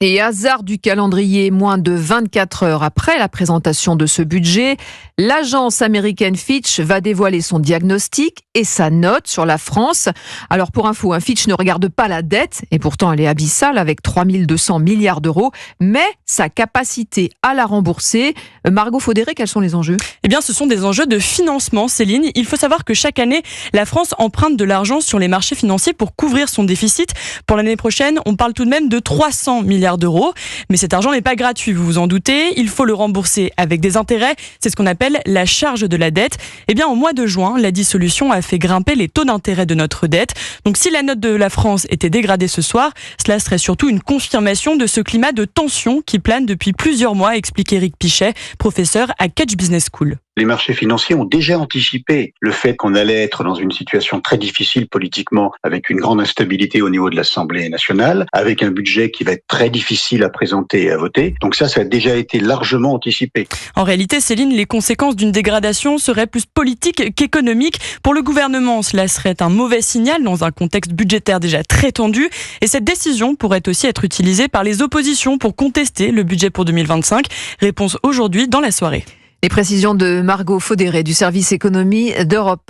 Et hasard du calendrier, moins de 24 heures après la présentation de ce budget, l'agence américaine Fitch va dévoiler son diagnostic et sa note sur la France. Alors pour info, Fitch ne regarde pas la dette, et pourtant elle est abyssale avec 3200 milliards d'euros, mais sa capacité à la rembourser. Margot Faudéré, quels sont les enjeux ? Eh bien, ce sont des enjeux de financement, Céline. Il faut savoir que chaque année, la France emprunte de l'argent sur les marchés financiers pour couvrir son déficit. Pour l'année prochaine, on parle tout de même de 300 milliards d'euros. Mais cet argent n'est pas gratuit, vous vous en doutez. Il faut le rembourser avec des intérêts. C'est ce qu'on appelle la charge de la dette. Eh bien, au mois de juin, la dissolution a fait grimper les taux d'intérêt de notre dette. Donc, si la note de la France était dégradée ce soir, cela serait surtout une confirmation de ce climat de tension qui plane depuis plusieurs mois, explique Éric Pichet, professeur à Catch Business School. Les marchés financiers ont déjà anticipé le fait qu'on allait être dans une situation très difficile politiquement, avec une grande instabilité au niveau de l'Assemblée nationale, avec un budget qui va être très difficile à présenter et à voter. Donc ça a déjà été largement anticipé. En réalité, Céline, les conséquences d'une dégradation seraient plus politiques qu'économiques. Pour le gouvernement, cela serait un mauvais signal dans un contexte budgétaire déjà très tendu. Et cette décision pourrait aussi être utilisée par les oppositions pour contester le budget pour 2025. Réponse aujourd'hui dans la soirée. Les précisions de Margot Faudéré du service économie d'Europe.